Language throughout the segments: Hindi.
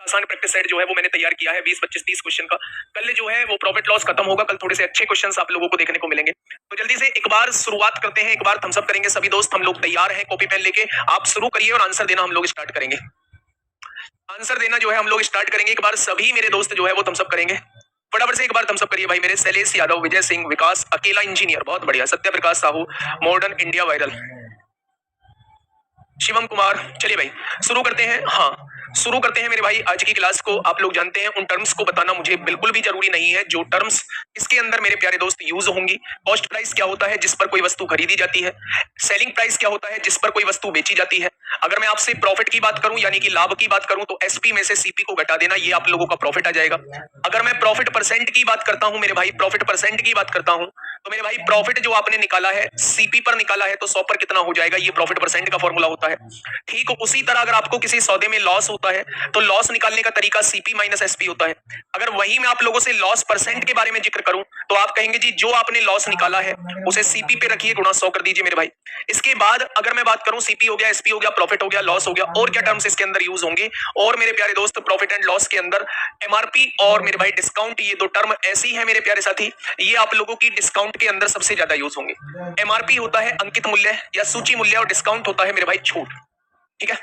आसान प्रैक्टिस सेट जो है वो मैंने तैयार किया है 20, 25, 30 क्वेश्चन का। कल जो है वो प्रॉफिट लॉस खत्म होगा, कल थोड़े से अच्छे क्वेश्चंस आप लोगों को देखने को मिलेंगे। तो जल्दी से एक बार शुरुआत करते हैं, एक बार थम्स अप करेंगे सभी दोस्त। हम लोग तैयार हैं, कॉपी पेन लेके आप शुरू करिए और आंसर देना हम लोग स्टार्ट करेंगे। आंसर देना जो है हम लोग स्टार्ट करेंगे। एक बार सभी मेरे दोस्त जो है वो थम्स अप करेंगे, फटाफट से एक बार थम्स अप करिए भाई मेरे। शैलेश यादव, विजय सिंह, विकास, अकेला इंजीनियर, बहुत बढ़िया। Satya Prakash Sahu, modern India viral, Shivam Kumar. चलिए भाई शुरू करते हैं। हाँ शुरू करते हैं मेरे भाई आज की क्लास को। आप लोग जानते हैं उन टर्म्स को बताना मुझे बिल्कुल भी जरूरी नहीं है जो टर्म्स इसके अंदर मेरे प्यारे दोस्त यूज होंगी। कॉस्ट प्राइस क्या होता है जिस पर कोई वस्तु खरीदी जाती है। सेलिंग प्राइस क्या होता है जिस पर कोई वस्तु बेची जाती है। अगर मैं आपसे प्रॉफिट की बात करूं यानी कि लाभ की बात करूं तो एसपी में से सीपी को घटा देना, ये आप लोगों का प्रॉफिट आ जाएगा। अगर मैं प्रॉफिट परसेंट की बात करता हूं मेरे भाई, प्रॉफिट परसेंट की बात करता हूं तो मेरे भाई प्रॉफिट जो आपने निकाला है सीपी पर निकाला है तो 100 पर कितना हो जाएगा, ये प्रॉफिट परसेंट का फॉर्मूला होता है। ठीक उसी तरह अगर आपको किसी सौदे में लॉस होता है तो लॉस निकालने का तरीका सीपी माइनस एसपी होता है। अगर वही मैं आप लोगों से लॉस परसेंट के बारे में जिक्र करूं तो आप कहेंगे जी जो आपने लॉस निकाला है उसे सीपी पे रखिए, गुणा 100 कर दीजिए मेरे भाई। इसके बाद अगर मैं बात करूं सीपी हो गया, एसपी हो गया, प्रॉफिट हो गया, लॉस हो गया, और क्या टर्म्स इसके अंदर यूज होंगे। और मेरे प्यारे दोस्त प्रॉफिट एंड लॉस के अंदर एमआरपी और मेरे भाई डिस्काउंट, ये दो टर्म ऐसी है मेरे प्यारे साथी, ये आप लोगों की डिस्काउंट के अंदर सबसे ज्यादा यूज होंगे। एमआरपी होता है अंकित मूल्य या सूची मूल्य और डिस्काउंट होता है मेरे भाई छूट। ठीक है,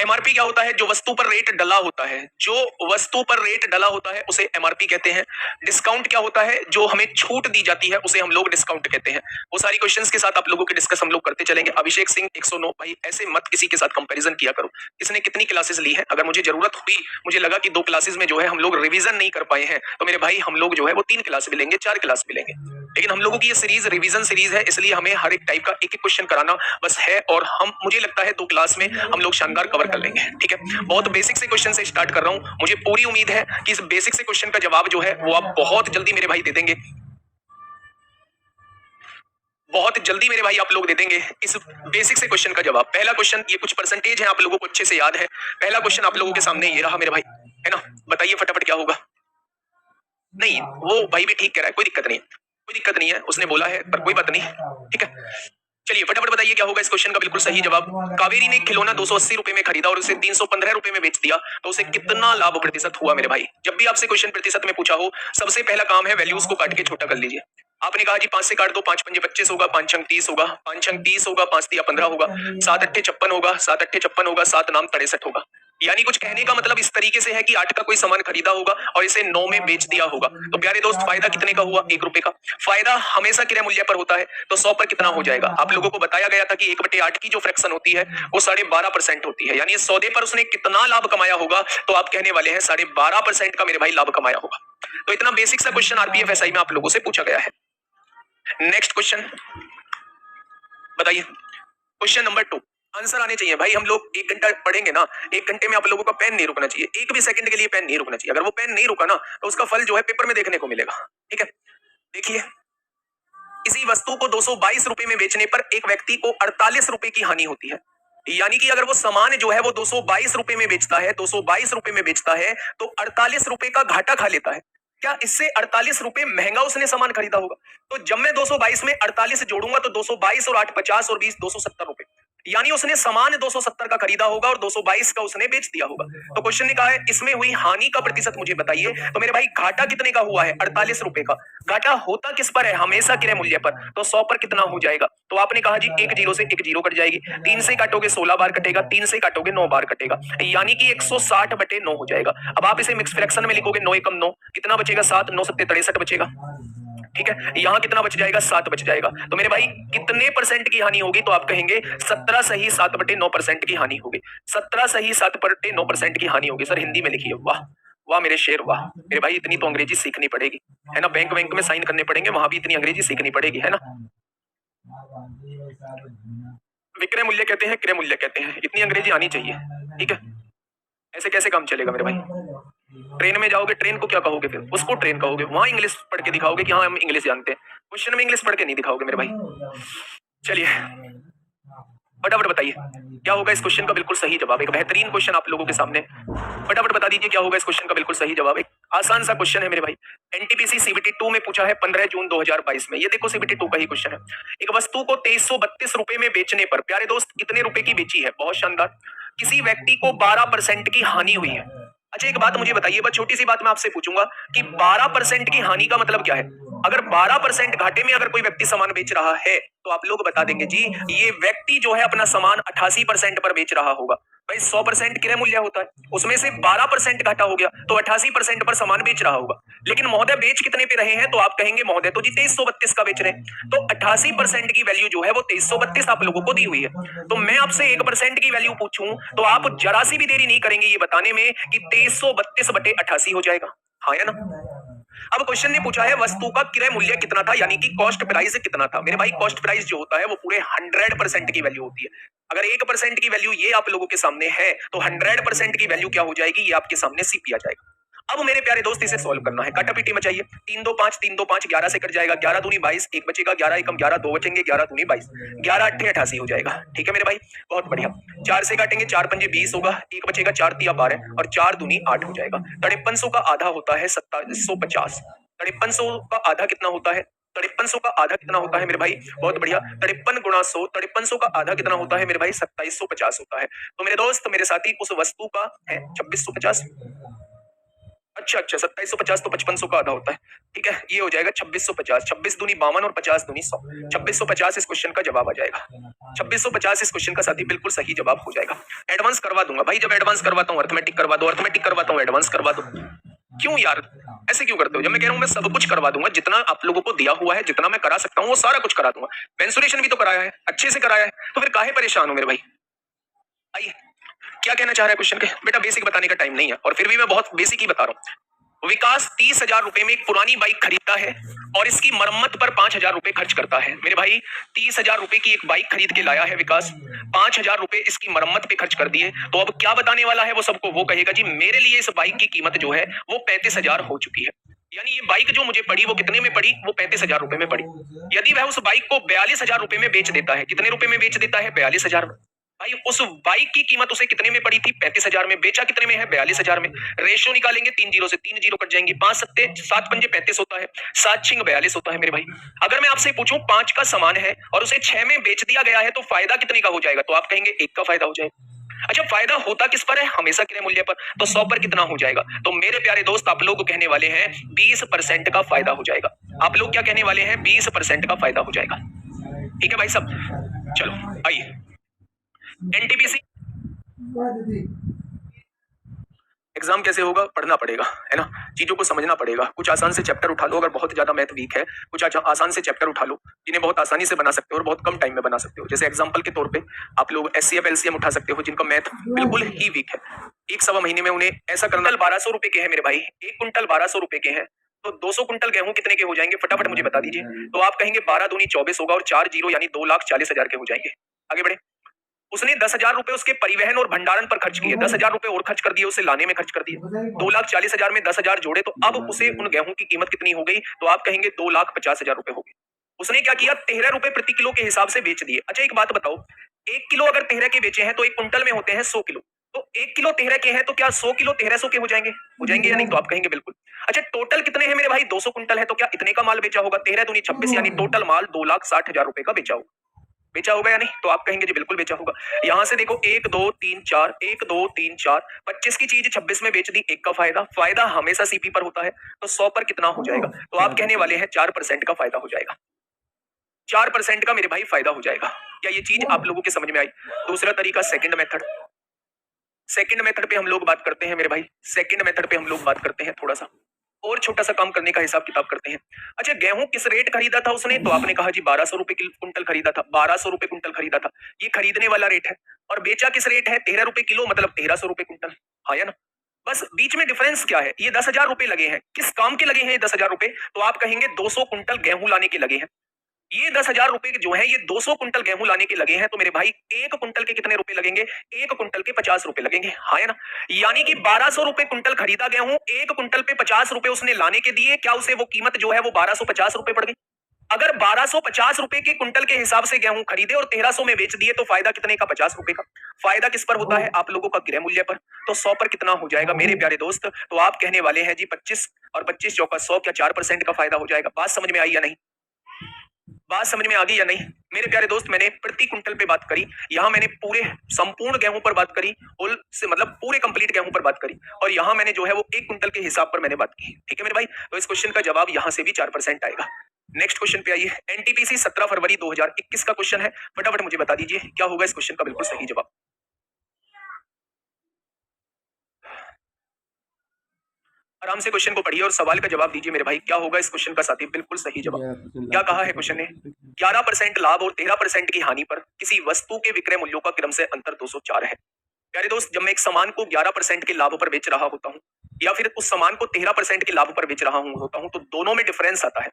एमआरपी क्या होता है, जो वस्तु पर रेट डला होता है, जो वस्तु पर रेट डला होता है उसे एमआरपी कहते हैं। डिस्काउंट क्या होता है, जो हमें छूट दी जाती है उसे हम लोग डिस्काउंट कहते हैं। वो सारी क्वेश्चंस के साथ आप लोगों के डिस्कस हम लोग करते चलेंगे। अभिषेक सिंह 109 भाई ऐसे मत किसी के साथ कंपैरिजन किया करो, किसने कितनी क्लासेस ली है। अगर मुझे जरूरत हुई, मुझे लगा कि 2 क्लासेस में जो है हम लोग रिवीजन नहीं कर पाए हैं तो मेरे भाई हम लोग जो है वो 3 क्लास भी लेंगे, 4 क्लास भी लेंगे। लेकिन हम लोगों की ये सीरीज रिवीजन सीरीज है, इसलिए हमें हर एक टाइप का एक एक क्वेश्चन कराना बस है, और हम मुझे लगता है 2 क्लास में हम लोग शानदार कवर कर लेंगे। ठीक है, बहुत बेसिक से क्वेश्चन से स्टार्ट कर रहा हूं, मुझे पूरी उम्मीद है कि इस बेसिक से क्वेश्चन का जवाब जो है वो आप बहुत जल्दी मेरे भाई दे देंगे, बहुत जल्दी मेरे भाई आप लोग दे देंगे इस बेसिक से क्वेश्चन का जवाब। पहला क्वेश्चन, ये कुछ परसेंटेज है आप लोगों को अच्छे से याद है। पहला क्वेश्चन आप लोगों के सामने ये रहा मेरे भाई, है ना। बताइए फटाफट क्या होगा। नहीं वो भाई भी ठीक कह रहा है, कोई दिक्कत नहीं, कोई दिक्कत नहीं है, उसने बोला है पर कोई बात नहीं। ठीक है, चलिए फटाफट बताइए क्या होगा इस क्वेश्चन का बिल्कुल सही जवाब। कावेरी ने खिलौना 280 रुपए में खरीदा और उसे 315 रुपए में बेच दिया तो उसे कितना लाभ प्रतिशत हुआ मेरे भाई। जब भी आपसे क्वेश्चन प्रतिशत में पूछा हो, सबसे पहला काम है वैल्यूज को काट के छोटा कर लीजिए। आपने कहा जी 5 से काट दो, 5 पंजे 25 होगा, 5 छंग 30 होगा, 5 छंग 30 होगा, 5 तिया 15 होगा, 7 अट्ठे 56 होगा, 7 अट्ठे 56 होगा, 7 नाम 63 होगा। यानी कुछ कहने का मतलब इस तरीके से है कि 8 का कोई सामान खरीदा होगा और इसे 9 में बेच दिया होगा। तो प्यारे दोस्त फायदा कितने का हुआ, 1 रुपए का। फायदा हमेशा क्रय मूल्य पर होता है तो 100 पर कितना हो जाएगा। आप लोगों को बताया गया था कि 1/8 की जो फ्रैक्शन होती है वो 12.5% होती है, यानी इस सौदे पर उसने कितना लाभ कमाया होगा, तो आप कहने वाले हैं 12.5% का मेरे भाई लाभ कमाया होगा। तो इतना बेसिक सा क्वेश्चन आरपीएफ एसआई में आप लोगों से पूछा गया है। नेक्स्ट क्वेश्चन बताइए, क्वेश्चन नंबर 2। आंसर आने चाहिए भाई। हम लोग 1 घंटा पढ़ेंगे ना, 1 घंटे में आप लोगों का पेन नहीं रुकना चाहिए, 1 भी सेकंड के लिए पेन नहीं रुकना चाहिए। अगर वो पेन नहीं रुका ना तो उसका फल जो है पेपर में देखने को मिलेगा। ठीक है, देखिए किसी वस्तु को 222 रुपए में बेचने पर एक व्यक्ति को 48 रुपए की हानि होती है। यानी कि अगर वो सामान जो है वो 222 रुपए में बेचता है, 222 रुपए में बेचता है तो 48 रुपए का घाटा खा लेता है। क्या इससे 48 रुपए महंगा उसने सामान खरीदा होगा। तो जब मैं 222 में 48 जोड़ूंगा तो 222 और 8 50 और 20 270 रुपए, यानी उसने सामान 270 का खरीदा होगा और 222 का उसने बेच दिया होगा। तो क्वेश्चन ने कहा है इसमें हुई हानि का प्रतिशत मुझे बताइए। तो मेरे भाई घाटा कितने का हुआ है, 48 रुपए का। घाटा होता किस पर है, हमेशा क्रय मूल्य पर, तो 100 पर कितना हो जाएगा। तो आपने कहा जी 1 0 से 1 0 कट जाएगी, 3 से काटोगे 16 बार कटेगा, 3 से काटोगे 9 बार कटेगा, यानी कि 160/9 हो जाएगा। अब आप इसे मिक्स फ्रैक्शन में लिखोगे, 9 एकम 9 कितना बचेगा, 7, 9 सत्ते 63 बचेगा। ठीक है, यहां कितना बच जाएगा, 7 बच जाएगा। तो मेरे भाई कितने परसेंट की हानि होगी, तो आप कहेंगे 17 सही 7/9% की हानि होगी। 17 सही 7/9% की हानि होगी। सर हिंदी में लिखिए। वाह वाह मेरे शेर वाह। मेरे भाई इतनी तो अंग्रेजी सीखनी पड़ेगी, है ना। बैंक बैंक में साइन करने पड़ेंगे, वहां भी इतनी अंग्रेजी सीखनी पड़ेगी, है ना। विक्रय मूल्य कहते हैं, क्रय मूल्य कहते हैं, इतनी अंग्रेजी आनी चाहिए। ठीक है, ऐसे कैसे काम चलेगा मेरे भाई। ट्रेन में जाओगे, ट्रेन को क्या कहोगे, फिर उसको ट्रेन कहोगे, वहां इंग्लिश पढ़ के दिखाओगे कि हाँ हम इंग्लिश जानते हैं, क्वेश्चन में इंग्लिश पढ़ के नहीं दिखाओगे मेरे भाई। चलिए फटाफट बताइए क्या होगा इस क्वेश्चन का बिल्कुल सही जवाब। एक बेहतरीन क्वेश्चन आप लोगों के सामने, फटाफट बता दीजिए क्या होगा इस क्वेश्चन का बिल्कुल सही जवाब। एक आसान सा क्वेश्चन है मेरे भाई, एनटीपीसी सीबीटी 2 में पूछा है 15 जून 2022 में। ये देखो सीबीटी 2 का ही क्वेश्चन है। एक वस्तु को 2332 रुपए में बेचने पर, प्यारे दोस्त इतने रुपए की बेची है, बहुत शानदार, किसी व्यक्ति को 12% की हानि हुई है। अच्छा एक बात मुझे बताइए, बस छोटी सी बात मैं आपसे पूछूंगा कि 12% की हानि का मतलब क्या है? अगर 12% घाटे में अगर कोई व्यक्ति सामान बेच रहा है तो आप लोग बता देंगे जी ये व्यक्ति जो है अपना सामान 88% पर बेच रहा होगा। भाई 100% क्रय मूल्य होता है, उसमें से 12% घाटा हो गया तो 88% पर सामान बेच रहा होगा। लेकिन महोदय बेच कितने पे रहे हैं? तो आप कहेंगे महोदय तो जी 2332 का बेच रहे हैं, तो 88% की वैल्यू जो है वो 2332 आप लोगों को दी हुई है। तो मैं आपसे 1% की वैल्यू पूछूं तो आप जरा सी भी देरी नहीं करेंगे ये बताने में कि 2332/88 हो जाएगा, हाँ या ना? अब क्वेश्चन ने पूछा है वस्तु का क्रय मूल्य कितना था, यानी कि कॉस्ट प्राइस कितना था। मेरे भाई कॉस्ट प्राइस जो होता है वो पूरे 100% की वैल्यू होती है। अगर 1% की वैल्यू ये आप लोगों के सामने है तो 100% की वैल्यू क्या हो जाएगी, ये आपके सामने सीपी आ जाएगा। अब मेरे प्यारे दोस्त इसे सॉल्व करना है, काटापीटी में चाहिए। 3 2 5 3 2 5 11 से कट जाएगा, 11 दूनी 22, एक बचेगा, 11 एकम 11, दो बचेंगे, 11 दूनी 22, 11 अट्ठे 88 हो जाएगा। ठीक है मेरे भाई, बहुत बढ़िया। 4 से काटेंगे, 4 पंजे 20 होगा, एक बचेगा, 4 तिया 12 और 4 दूनी 8 हो जाएगा। 5300 का आधा होता है 2750। 5300 का आधा कितना होता है? 5300 का आधा कितना होता है मेरे भाई? बहुत बढ़िया, 53 गुणा 100, 5300 का आधा कितना होता है मेरे भाई? 2750 होता है। तो मेरे दोस्त मेरे साथी उस वस्तु का है 2650। अच्छा अच्छा, 2750 तो 5500 का आधा होता है। ठीक है, ये हो जाएगा 2650। 26 दूनी 52 और 50 दूनी 100। 2650 इस क्वेश्चन का जवाब आ जाएगा। 2650 इस क्वेश्चन का साथी बिल्कुल सही जवाब हो जाएगा। एडवांस करवा दूंगा भाई, जब एडवांस करवाता हूँ अर्थमेटिक करवा दो, अर्थमेटिक करवाता हूँ एडवांस करवा दो। क्यों यार ऐसे क्यों करते हो? जब मैं कह रहा हूं मैं सब कुछ करवा दूंगा, जितना आप लोगों को दिया हुआ है, जितना मैं करा सकता हूं वो सारा कुछ करा दूंगा। मेंसुरेशन भी तो कराया है, अच्छे से कराया है, तो फिर काहे परेशान हो मेरे भाई? आइए, क्या कहना चाह रहा है क्वेश्चन के? बेटा बेसिक बताने का टाइम नहीं है और फिर भी मैं बहुत बेसिक ही बता रहा हूँ। विकास 30,000 रुपए में एक पुरानी बाइक खरीदता है और इसकी मरम्मत पर 5,000 रुपए खर्च करता है। मेरे भाई 30,000 रुपए की एक बाइक खरीद के लाया है विकास, 5,000 रुपए इसकी मरम्मत पे खर्च कर दिए, तो अब क्या बताने वाला है? वो सबको वो कहेगा जी मेरे लिए इस बाइक की कीमत जो है वो 35,000 हो चुकी है। यानी ये बाइक जो मुझे पड़ी वो कितने में पड़ी? वो 35,000 रुपए में पड़ी। यदि वह उस बाइक को 42,000 रुपए में बेच देता है, कितने रुपए में बेच देता है? 42,000 में। भाई उस बाइक की कीमत उसे कितने में पड़ी थी? 35,000 में। बेचा कितने में है? 42,000 में। रेशियो निकालेंगे, 3 जीरो से 3 जीरो कट जाएंगे, 5 सत्ते 7 पंजे 35 होता है, 7 छिंग 42 होता है मेरे भाई। अगर मैं आपसे पूछूं 5 का सामान है और उसे 6 में बेच दिया गया है तो फायदा कितने का हो जाएगा? तो आप कहेंगे 1 का फायदा हो जाएगा। अच्छा फायदा होता किस पर है? हमेशा क्रय मूल्य पर, तो 100 पर कितना हो जाएगा? तो मेरे प्यारे दोस्त आप लोग कहने वाले हैं 20% का फायदा हो जाएगा। आप लोग क्या कहने वाले हैं? 20% का फायदा हो जाएगा। ठीक है भाई सब, चलो आइए एनटीपीसी एग्जाम कैसे होगा? पढ़ना पड़ेगा, है ना, चीजों को समझना पड़ेगा। कुछ आसान से चैप्टर उठा लो, अगर बहुत ज्यादा मैथ वीक है कुछ आसान से चैप्टर उठा लो जिन्हें बहुत आसानी से बना सकते हो और बहुत कम टाइम में बना सकते हो। जैसे एग्जांपल के तौर पे आप लोग एचसीएफ एलसीएम उठा सकते हो जिनका मैथ बिल्कुल ही वीक है। 1 सवा महीने में उन्हें ऐसा करना। 1200 रुपए के हैं मेरे भाई, 1 कुंटल 1200 रुपए के हैं, तो 200 कुंटल गेहूं कितने के हो जाएंगे? फटाफट मुझे बता दीजिए। तो आप कहेंगे 12 दूनी 24 होगा और 4 जीरो यानी 2,40,000 के हो जाएंगे। आगे बढ़े। उसने 10,000 रुपए उसके परिवहन और भंडारण पर खर्च किए, 10,000 रुपए और खर्च कर दिए, उसे लाने में खर्च कर दिए, 2,40,000 में 10,000 जोड़े तो अब उसे उन गेहूं की कीमत कितनी हो गई? तो आप कहेंगे 2,50,000 रुपए हो गई। उसने क्या किया? 13 रुपए प्रति किलो के हिसाब से बेच दिए। अच्छा एक बात बताओ, 1 किलो अगर 13 के बेचे हैं तो 1 कुंटल में होते हैं 100 किलो, तो 1 किलो 13 के हैं तो क्या 100 किलो 1300 के हो जाएंगे? हो जाएंगे या नहीं? तो आप कहेंगे बिल्कुल। अच्छा टोटल कितने हैं मेरे भाई? 200 कुंटल है, तो क्या इतने का माल बेचा होगा? 13 दूनी 26 यानी टोटल माल 2,60,000 रुपए का बेचा होगा। बेचा होगा या नहीं? तो आप कहेंगे जी बिल्कुल बेचा होगा। यहां से देखो 1 2 3 4, 1 2 3 4, 25 की चीज 26 में बेच दी, 1 का फायदा। फायदा हमेशा सीपी पर होता है, तो 100 पर कितना हो जाएगा? तो आप कहने वाले हैं 4% का फायदा हो जाएगा। 4% का मेरे भाई फायदा हो जाएगा। क्या ये चीज आप लोगों के समझ में आई? दूसरा तरीका सेकंड मेथड। सेकंड मेथड पे हम लोग बात करते हैं मेरे भाई, सेकंड मेथड पे हम लोग बात करते हैं, थोड़ा सा और छोटा सा काम करने का हिसाब किताब करते हैं। अच्छा गेहूं किस रेट खरीदा था उसने? तो आपने कहा जी 1200 रुपए कुंटल खरीदा था, 1200 रुपए कुंटल खरीदा था, ये खरीदने वाला रेट है। और बेचा किस रेट है? 13 रुपए किलो, मतलब 1300 रुपए कुंटल, हाँ या ना? बस बीच में डिफरेंस क्या है? ये 10,000 रुपए लगे हैं, किस काम के लगे हैं ये 10,000 रुपए? तो आप कहेंगे 200 कुंटल गेहूं लाने के लगे हैं। ये 10,000 रुपए जो है ये 200 कुंटल गेहूं लाने के लगे हैं, तो मेरे भाई 1 कुंटल के कितने रुपए लगेंगे? 1 कुंटल के 50 रुपए लगेंगे, हाँ या ना? यानी कि 1200 रुपए कुंटल खरीदा गेहूं, 1 कुंटल पे 50 रुपए उसने लाने के दिए, क्या उसे वो कीमत जो है वो 1250 रुपए पड़ गई? अगर 1250 रुपए के कुंटल के हिसाब से गेहूं खरीदे और 1300 में बेच दिए तो फायदा कितने का? 50 रुपए का। फायदा किस पर होता है? आप लोगों का क्रय मूल्य पर। तो 100 पर कितना हो जाएगा मेरे प्यारे दोस्त? तो आप कहने वाले हैं जी 25 और 25 चौका 100, क्या 4% का फायदा हो जाएगा? बात समझ में आई या नहीं? बात समझ में आ गई या नहीं मेरे प्यारे दोस्त? मैंने प्रति कुंटल पे बात करी, यहाँ मैंने पूरे संपूर्ण गेहूं पर बात करी, होल से मतलब पूरे कंप्लीट गेहूं पर बात करी, और यहाँ मैंने जो है वो 1 कुंटल के हिसाब पर मैंने बात की। ठीक है मेरे भाई, तो इस क्वेश्चन का जवाब यहाँ से भी 4% आएगा। नेक्स्ट क्वेश्चन पे आइए। एनटीपीसी 17 फरवरी 2021 का क्वेश्चन है, फटाफट मुझे बता दीजिए क्या होगा इस क्वेश्चन का बिल्कुल सही जवाब। आराम से क्वेश्चन को पढ़िए और सवाल का जवाब दीजिए मेरे भाई, क्या होगा इस क्वेश्चन का साथी बिल्कुल सही जवाब। क्या कहा है क्वेश्चन ने? 11% लाभ और 13% की हानि पर किसी वस्तु के विक्रय मूल्यों का क्रम से अंतर 204 है। प्यारे दोस्त, जब मैं एक सामान को 11% के लाभ पर बेच रहा होता हूँ या फिर उस सामान को 13% के लाभ पर बेच रहा होता हूँ, तो दोनों में डिफरेंस आता है।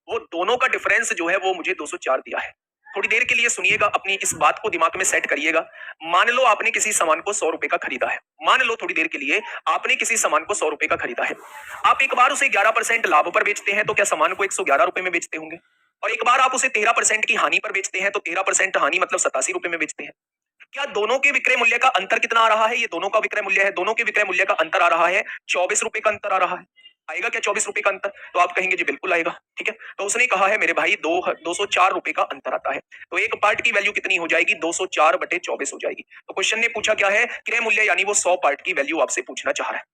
वो दोनों का डिफरेंस जो है वो मुझे 204 दिया है। थोड़ी देर के लिए सुनिएगा, अपनी इस बात को दिमाग में सेट करिएगा। मान लो आपने किसी सामान को 100 रुपए का खरीदा है। मान लो थोड़ी देर के लिए आपने किसी सामान को 100 रुपए का खरीदा है। आप एक बार उसे 11% लाभ पर बेचते हैं तो क्या सामान को 111 रुपए में बेचते होंगे? और एक बार आप उसे 13% की हानि पर बेचते हैं तो 13% हानि मतलब 87 रुपए में बेचते हैं। क्या दोनों के विक्रय मूल्य का अंतर कितना आ रहा है? ये दोनों का विक्रय मूल्य है, दोनों के विक्रय मूल्य का अंतर आ रहा है 24 रुपए का अंतर आ रहा है। आएगा क्या 24 रुपए का अंतर? तो आप कहेंगे जी बिल्कुल आएगा। ठीक है, तो उसने कहा है मेरे भाई 204 रुपए का अंतर आता है, तो एक पार्ट की वैल्यू कितनी हो जाएगी? 204/24 हो जाएगी। तो क्वेश्चन ने पूछा क्या है? क्रय मूल्य, यानी वो 100 पार्ट की वैल्यू आपसे पूछना चाह रहा है।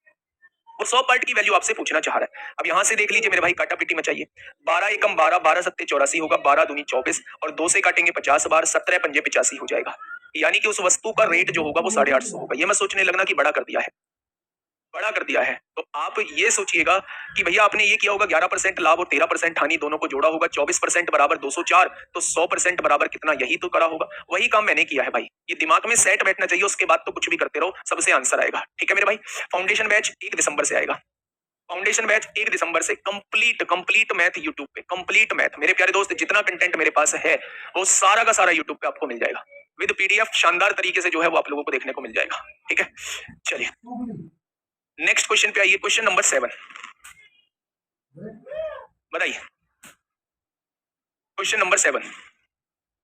वो 100 पार्ट की वैल्यू आपसे पूछना चाह रहा है। अब यहां से देख लीजिए मेरे भाई, काटा पीटी मचाइए। 12 एकम 12, 12 सत्ते 84 होगा, 12 दूनी 24 और 2 से काटेंगे 50 बार, 17 पंजे 85 हो जाएगा। यानी कि उस वस्तु का रेट जो होगा वो 850 होगा। ये मत सोचने लगना कि बड़ा कर दिया है, बड़ा कर दिया है। तो आप ये सोचिएगा कि भैया आपने ये किया होगा 11% लाभ और 13% हानि दोनों को जोड़ा होगा, 24% बराबर 204, तो 100% बराबर कितना, यही तो करा होगा। वही काम मैंने किया है भाई, ये दिमाग में सेट बैठना चाहिए, उसके बाद तो कुछ भी करते रहो, सबसे आंसर आएगा। ठीक है मेरे भाई, फाउंडेशन बैच 1 दिसंबर से आएगा। फाउंडेशन बैच 1 दिसंबर से कंप्लीट मैथ यूट्यूब पे, कंप्लीट मैथ। मेरे प्यारे दोस्त, जितना कंटेंट मेरे पास है वो सारा का सारा यूट्यूब पे आपको मिल जाएगा विद पीडीएफ, शानदार तरीके से जो है वो आप लोगों को देखने को मिल जाएगा। ठीक है, चलिए नेक्स्ट क्वेश्चन पे आइए। क्वेश्चन नंबर 7 बताइए। क्वेश्चन नंबर 7,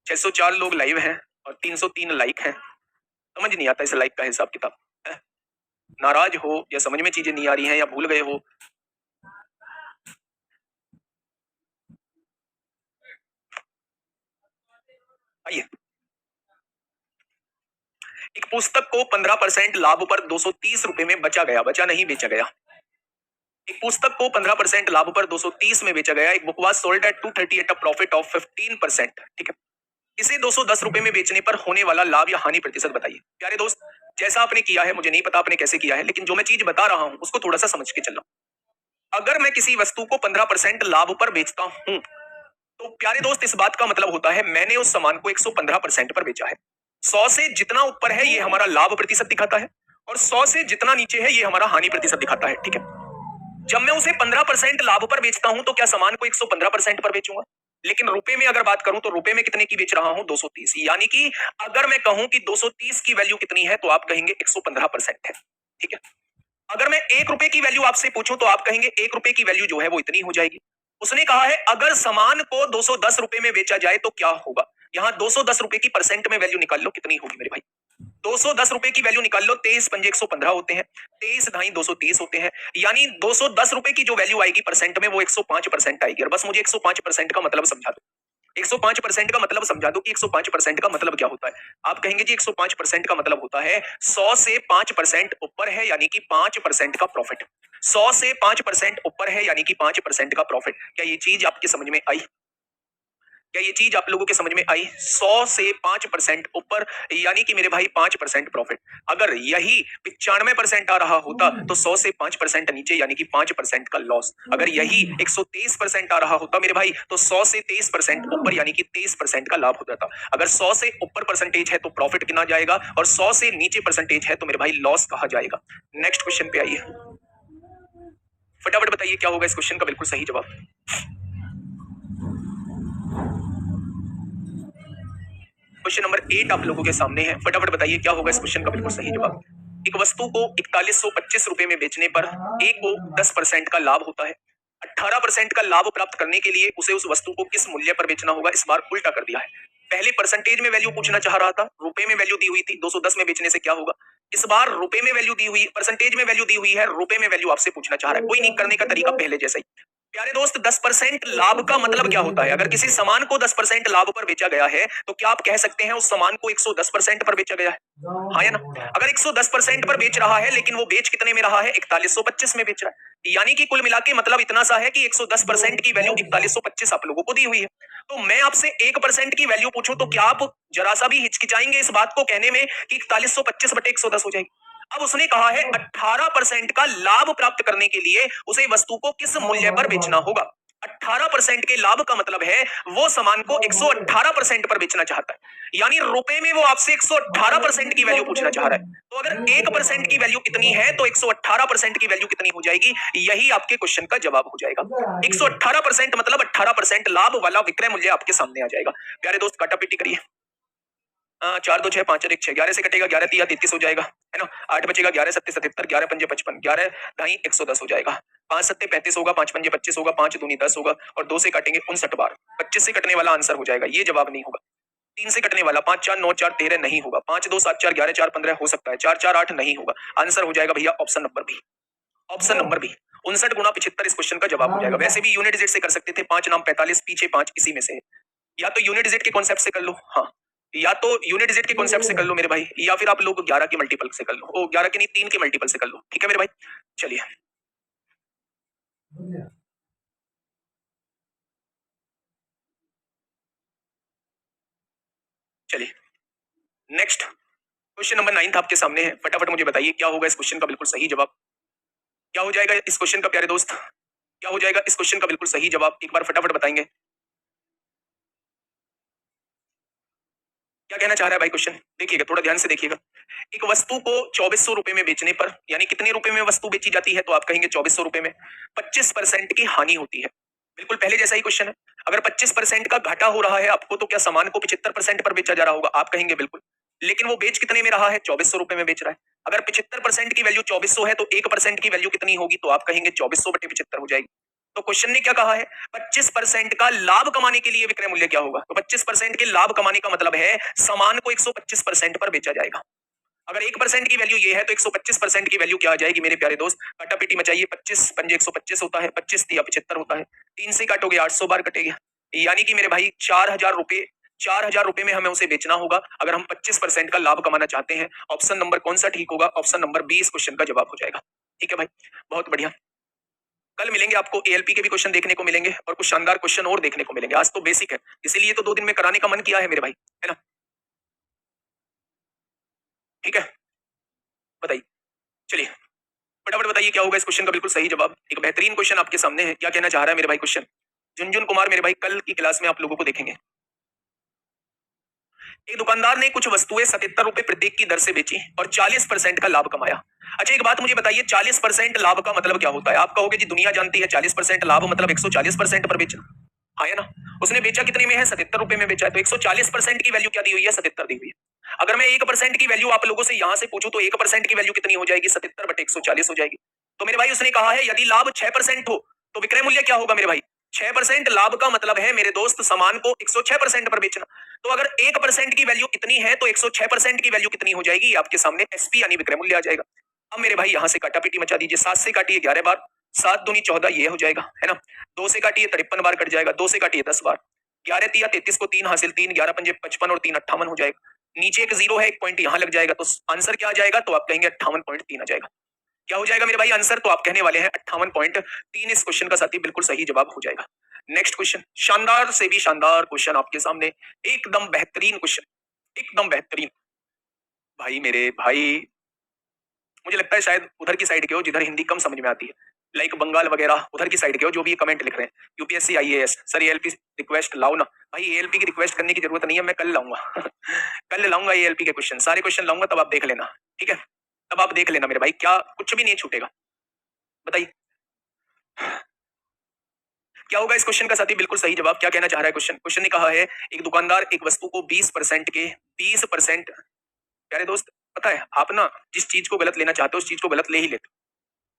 604 लोग लाइव हैं और 303 लाइक हैं। समझ नहीं आता इस लाइक का हिसाब किताब है? नाराज हो या समझ में चीजें नहीं आ रही हैं या भूल गए हो? आइए, एक पुस्तक को 15% लाभ पर 230 रुपए में बचा गया, बचा नहीं बेचा गया। एक पुस्तक को 15% लाभ पर 230 में बेचा गया। एक book was sold at 238 a profit of 15%। ठीक है, इसे 210 रुपए में बेचने पर होने वाला लाभ या हानि प्रतिशत बताइए। प्यारे दोस्त, जैसा आपने किया है, मुझे नहीं पता आपने कैसे किया है, लेकिन जो मैं चीज बता रहा हूं उसको थोड़ा सा समझ के चलना। अगर मैं किसी वस्तु को 15% लाभ पर बेचता हूं, तो प्यारे दोस्त इस बात का मतलब होता है मैंने उस सामान को 115% पर बेचा है। 100 से जितना ऊपर है ये हमारा लाभ प्रतिशत दिखाता है, और 100 से जितना नीचे है ये हमारा हानि प्रतिशत दिखाता है। ठीक है, जब मैं उसे 15% लाभ पर बेचता हूं तो क्या सामान को 115% पर बेचूंगा? लेकिन रुपए में अगर बात करूं तो रुपए में कितने की बेच रहा हूं? 230। यानी कि अगर मैं कहूं कि 230 की वैल्यू कितनी है तो आप कहेंगे 115% है। ठीक है, अगर मैं 1 रुपए की वैल्यू आपसे पूछूं तो आप कहेंगे 1 रुपए की वैल्यू जो है वो इतनी हो जाएगी। उसने कहा है अगर सामान को 210 रुपए में बेचा जाए तो क्या होगा? यहां 210 रुपए की परसेंट में वैल्यू निकाल लो, कितनी होगी मेरे भाई? 210 रुपए की वैल्यू निकाल लो, 23 पंजे 115 होते हैं, 23 ढाई 230 होते हैं। यानी 210 रुपए की जो वैल्यू आएगी परसेंट में वो 105% आएगी। और बस मुझे 105% का मतलब समझा दो। 105% का मतलब समझा दो कि 105% का मतलब क्या होता है? आप कहेंगे जी 105% का मतलब होता है 100 से 5% ऊपर है यानी कि 5% का प्रॉफिट। 100 से 5% ऊपर है यानी कि 5% का प्रॉफिट। क्या ये चीज आपके समझ में आई? क्या ये चीज आप लोगों के समझ में आई? 100 से 5% ऊपर यानी कि मेरे भाई 5% प्रॉफिट। अगर यही 95% आ रहा होता तो 100 से 5% नीचे यानी कि 5% का लॉस। अगर यही 123% आ रहा होता मेरे भाई तो 100 से 23% ऊपर यानी कि 23% का लाभ हो जाता। अगर 100 से ऊपर परसेंटेज है तो प्रॉफिट कितना जाएगा, और 100 से नीचे परसेंटेज है तो मेरे भाई लॉस कहा जाएगा। नेक्स्ट क्वेश्चन पे आइए, फटाफट बताइए क्या होगा इस क्वेश्चन का बिल्कुल सही जवाब। क्वेश्चन नंबर 8 आप लोगों के सामने है, फटाफट बताइए क्या होगा इस क्वेश्चन का बिल्कुल सही जवाब। एक वस्तु को 4125 रुपए में बेचने पर ए को 10% का लाभ होता है। 18% का लाभ प्राप्त करने के लिए उसे उस वस्तु को किस मूल्य पर बेचना होगा? इस बार उल्टा कर दिया है। पहले परसेंटेज में वैल्यू पूछना चाह रहा था, रुपए में वैल्यू दी हुई थी, 210 में बेचने से क्या होगा। इस बार रुपए में वैल्यू दी हुई, परसेंटेज में वैल्यू दी हुई है, रुपए में वैल्यू आपसे पूछना चाह रहा है। कोई नहीं, करने का तरीका पहले जैसा ही। प्यारे दोस्त 10% लाभ का मतलब क्या होता है? अगर किसी सामान को 10% लाभ पर बेचा गया है तो क्या आप कह सकते हैं उस सामान को 110% पर बेचा गया है? हाँ या ना? अगर 110% पर बेच रहा है लेकिन वो बेच कितने में रहा है? 4125 में बेच रहा है, यानी कि कुल मिला के मतलब इतना सा है कि 110% की वैल्यू 4125 आप लोगों को दी हुई है। तो मैं आपसे 1% की वैल्यू पूछूं तो क्या आप जरा सा भी हिचकिचाएंगे इस बात को कहने में कि 4125 बटे 110 हो जाएगी? अब उसने कहा है 18% का लाभ प्राप्त करने के लिए उसे वस्तु को किस मूल्य पर बेचना होगा? 18% के लाभ का मतलब है वो सामान को 118% पर बेचना चाहता है, यानी रुपए में वो आपसे 118% की वैल्यू पूछना चाह रहा है। तो अगर 1% की वैल्यू कितनी है तो 118% की वैल्यू कितनी हो जाएगी? यही आपके क्वेश्चन का जवाब हो जाएगा। 118% मतलब 18% लाभ वाला विक्रय मूल्य आपके सामने आ जाएगा। प्यारे दोस्त काटा पीटी करिए। 4 2 6 5 और 1 6, 11 से कटेगा, 11 3 33 हो जाएगा, है ना। 8 बचेगा, 11 सत्ते 77, 11 पंजे 55, 11 ढाई 110 हो जाएगा। 5 सत्ते 35 होगा, 5 पंजे 25 होगा, 5 दूनी 10 होगा और 2 से काटेंगे 59 बार। 25 से कटने वाला आंसर हो जाएगा, ये जवाब नहीं होगा। 3 से कटने वाला 5 4 9 4 13 नहीं होगा। 5 2 7 4 11 4 15 हो सकता है। 4 4 8 नहीं होगा। आंसर हो जाएगा भैया option number B. Option number B 59 गुना 75 इस क्वेश्चन का जवाब हो जाएगा। वैसे भी यूनिट डिजिट से कर सकते थे, 5 नाम 45, पीछे 5 इसी में से है। या तो यूनिट डिजिट के कॉन्सेप्ट से कर लो, हाँ, या तो यूनिट डिजिट के कॉन्सेप्ट से कर लो मेरे भाई, या फिर आप लोग 11 के मल्टीपल से कर लो, ओ 11 के नहीं 3 के मल्टीपल से कर लो, ठीक है मेरे भाई। चलिए चलिए नेक्स्ट क्वेश्चन नंबर 9 आपके सामने है। फटाफट मुझे बताइए क्या होगा इस क्वेश्चन का बिल्कुल सही जवाब? क्या हो जाएगा इस क्वेश्चन का प्यारे दोस्त? क्या हो जाएगा इस क्वेश्चन का बिल्कुल सही जवाब? एक बार फटाफट बताएंगे क्या कहना चाह रहा है भाई क्वेश्चन। देखिएगा, थोड़ा ध्यान से देखिएगा। एक वस्तु को 2400 रुपए में बेचने पर, यानी कितने रुपए में वस्तु बेची जाती है तो आप कहेंगे 2400 रुपए में, 25% की हानि होती है। बिल्कुल पहले जैसा ही क्वेश्चन है। अगर 25% का घाटा हो रहा है आपको तो क्या सामान को 75% पर बेचा जा रहा होगा? आप कहेंगे बिल्कुल। लेकिन वो बेच कितने में रहा है? 2400 रुपए में बेच रहा है। अगर 75% की वैल्यू 2400 है तो 1% की वैल्यू कितनी होगी? तो आप कहेंगे 2400 बटे 75 हो जाएगी। तो क्वेश्चन ने क्या कहा है? 25% का लाभ कमाने के लिए विक्रय मूल्य क्या होगा? तो 25% के लाभ कमाने का मतलब है सामान को 125% पर बेचा जाएगा। अगर 1% की वैल्यू ये है तो 125% की वैल्यू क्या आ जाएगी मेरे प्यारे दोस्त? काटापीटी मचाइए। 25 पंजे 125 होता है, 25 या 75 होता है। 3 से काटोगे 800 बार कटेगा, यानी कि मेरे भाई 4000 रुपए में हमें उसे बेचना होगा अगर हम 25% का लाभ कमाना चाहते हैं। ऑप्शन नंबर कौन सा ठीक होगा? ऑप्शन नंबर बी इस क्वेश्चन का जवाब हो जाएगा। ठीक है भाई, बहुत बढ़िया। कल मिलेंगे आपको एएलपी के भी क्वेश्चन देखने को मिलेंगे और कुछ शानदार क्वेश्चन और देखने को मिलेंगे। आज तो बेसिक है, इसीलिए तो 2 दिन में कराने का मन किया है मेरे भाई, है ना। ठीक है, बताइए। चलिए फटाफट बताइए क्या होगा इस क्वेश्चन का बिल्कुल सही जवाब। एक बेहतरीन क्वेश्चन आपके सामने है, क्या कहना चाह रहा है मेरे भाई क्वेश्चन? झुनझुन कुमार मेरे भाई कल की क्लास में आप लोगों को देखेंगे। एक दुकानदार ने कुछ वस्तुएं 77 रुपए प्रत्येक की दर से बेची और 40% का लाभ कमाया। अच्छा एक बात मुझे बताइए, 40% लाभ का मतलब क्या होता है? आप कहोगे जी दुनिया जानती है 40% लाभ मतलब 140% पर बेचना, हाँ या ना। उसने बेचा कितने में है? 77 रुपए में बेचा है, तो 140% की वैल्यू क्या दी हुई है? 77 दी हुई है। अगर मैं 1% की वैल्यू आप लोगों से यहां से पूछूं तो 1% की वैल्यू कितनी हो जाएगी? 77 बटे 140 हो जाएगी। तो मेरे भाई उसने कहा है यदि लाभ 6% हो तो विक्रय मूल्य क्या होगा मेरे भाई? 6% लाभ का मतलब है मेरे दोस्त सामान को 106% पर बेचना। तो अगर 1% की वैल्यू इतनी है तो 106% की वैल्यू कितनी हो जाएगी? आपके सामने एसपी यानी विक्रय मूल्य आ जाएगा। अब मेरे भाई यहां से काटापीटी मचा दीजिए। 7 से काटिए 11 बार, 7 दूनी 14 ये हो जाएगा, है ना। 2 से काटिए 53 बार कट जाएगा, 2 से काटिए 10 बार, 11 तिया 33 को 3 हासिल 3, 11 पंजे 55 और 3 58 हो जाएगा। नीचे एक जीरो है, एक पॉइंट यहां लग जाएगा, तो आंसर क्या आ जाएगा? तो आप कहेंगे 58.3 आ जाएगा। क्या हो जाएगा मेरे भाई आंसर? तो आप कहने वाले हैं 58.3 इस क्वेश्चन का साथी बिल्कुल सही जवाब हो जाएगा। नेक्स्ट क्वेश्चन, शानदार से भी शानदार क्वेश्चन आपके सामने, एकदम बेहतरीन क्वेश्चन, एकदम बेहतरीन। भाई मेरे भाई मुझे लगता है शायद उधर की साइड के हो जिधर हिंदी कम समझ में आती है, लाइक बंगाल वगैरह उधर की साइड के हो जो भी ये कमेंट लिख रहे हैं। UPSC IAS sir ALP request लाओ ना। भाई एएलपी की रिक्वेस्ट करने की जरूरत नहीं है, मैं कल लाऊंगा कल लाऊंगा एएलपी के क्वेश्चन, सारे क्वेश्चन लाऊंगा, तब आप देख लेना, ठीक है। तब आप देख लेना मेरे भाई, क्या कुछ भी नहीं छूटेगा। बताइए क्या होगा इस क्वेश्चन का साथी बिल्कुल सही जवाब? क्या कहना चाह रहा है क्वेश्चन? क्वेश्चन ने कहा है एक दुकानदार एक वस्तु को 20% के 20%, प्यारे दोस्त पता है आप ना जिस चीज को गलत लेना चाहते हो उस चीज को गलत ले ही लेते हो।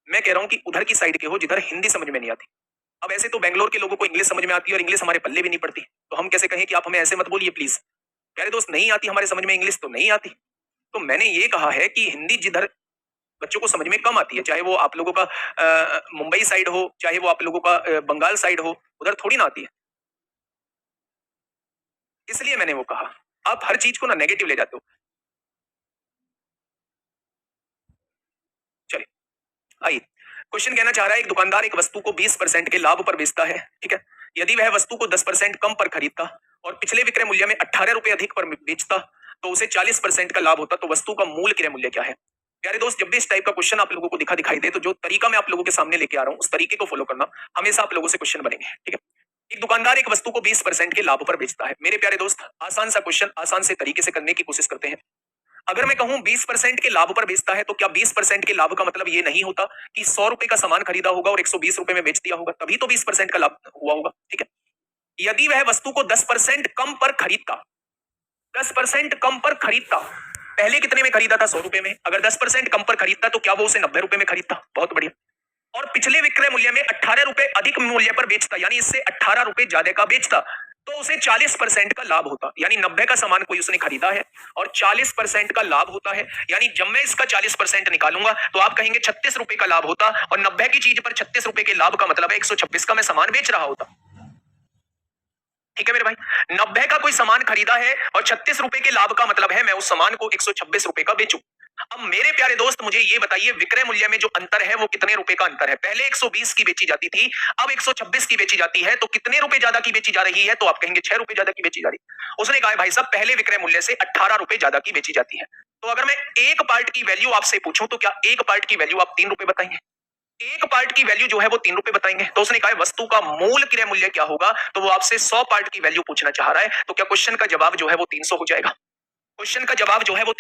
मैं कह रहा हूँ कि उधर की साइड के हो जिधर हिंदी समझ में नहीं आती। अब ऐसे तो बेंगलोर के लोगों को इंग्लिश समझ में आती है और इंग्लिश हमारे पल्ले भी नहीं पड़ती, तो हम कैसे कहें कि आप हमें ऐसे मत बोलिए प्लीज। प्यारे दोस्त नहीं आती हमारे समझ में इंग्लिश तो नहीं आती। तो मैंने ये कहा है कि हिंदी जिधर बच्चों को समझ में कम आती है, चाहे वो आप लोगों का मुंबई साइड हो, चाहे वो आप लोगों का बंगाल साइड हो, उधर थोड़ी ना आती है। इसलिए मैंने वो कहा। आप हर चीज को ना नेगेटिव ले जाते हो। चलिए आइए, क्वेश्चन कहना चाह रहा है एक दुकानदार एक वस्तु को 20% के लाभ पर बेचता है, ठीक है। यदि वह वस्तु को 10% कम पर खरीदता और पिछले विक्रय मूल्य में 18 रुपए अधिक पर बेचता तो उसे 40% का लाभ होता, तो वस्तु का मूल क्रय मूल्य क्या है? प्यारे दोस्त, जब भी इस टाइप का क्वेश्चन आप लोगों को दिखाई दे, तो जो तरीका मैं आप लोगों के सामने लेके आ रहा हूं, उस तरीके को फॉलो करना, हमेशा आप लोगों से क्वेश्चन बनेंगे, ठीक है। एक दुकानदार एक वस्तु को 20% के लाभ पर बेचता है। मेरे प्यारे दोस्त, आसान सा क्वेश्चन आसान से तरीके से करने की कोशिश करते हैं। अगर मैं कहूं 20% के लाभ पर बेचता है, तो क्या 20% के लाभ का मतलब ये नहीं होता कि 100 रुपए का सामान खरीदा होगा और 120 रुपए में बेच दिया होगा, तभी तो 20% का लाभ हुआ होगा, ठीक है। यदि वह वस्तु को 10% कम पर खरीदता, 10% कम पर खरीदता, पहले कितने में खरीदा था? 100 रुपए में। अगर 10% कम पर खरीदता तो क्या वो उसे 90 रुपए में खरीदता? बहुत बढ़िया। और पिछले विक्रय मूल्य में 18 रुपए अधिक मूल्य पर बेचता, यानी इससे 18 रुपए ज्यादा का बेचता, तो उसे 40% का लाभ होता। यानी 90 का सामान कोई उसने खरीदा है और 40% का लाभ होता है। यानी जब मैं इसका 40% निकालूंगा तो आप कहेंगे 36 रुपए का लाभ होता, और 90 की चीज पर 36 रुपए के लाभ का मतलब है 126 का मैं सामान बेच रहा होता। ठीक है मेरे भाई, 90 का कोई सामान खरीदा है और 36 रुपए के लाभ का मतलब है मैं उस सामान को 126 रुपए का बेचूं। अब मेरे प्यारे दोस्त, मुझे ये बताइए विक्रय मूल्य में जो अंतर है वो कितने रुपए का अंतर है? पहले 120 की बेची जाती थी, अब 126 की बेची जाती है, तो कितने रुपए ज्यादा की बेची जा रही है? तो आप कहेंगे 6 रुपए ज्यादा की बेची जा रही है। उसने कहा भाई साहब पहले विक्रय मूल्य से 18 रुपए ज्यादा की बेची जाती है। तो अगर मैं एक पार्ट की वैल्यू आपसे पूछूं तो क्या एक पार्ट की वैल्यू आप 3 रुपए बताएंगे? एक पार्ट की वैल्यू जो है वो 3 रुपए बताएंगे। तो उसने कहा वस्तु का मूल क्रय मूल्य क्या होगा, तो वो आपसे 100 पार्ट की वैल्यू पूछना चाह रहा है। तो क्या क्वेश्चन का जवाब जो है वो 300 हो जाएगा? क्वेश्चन का जवाब जो है वो 300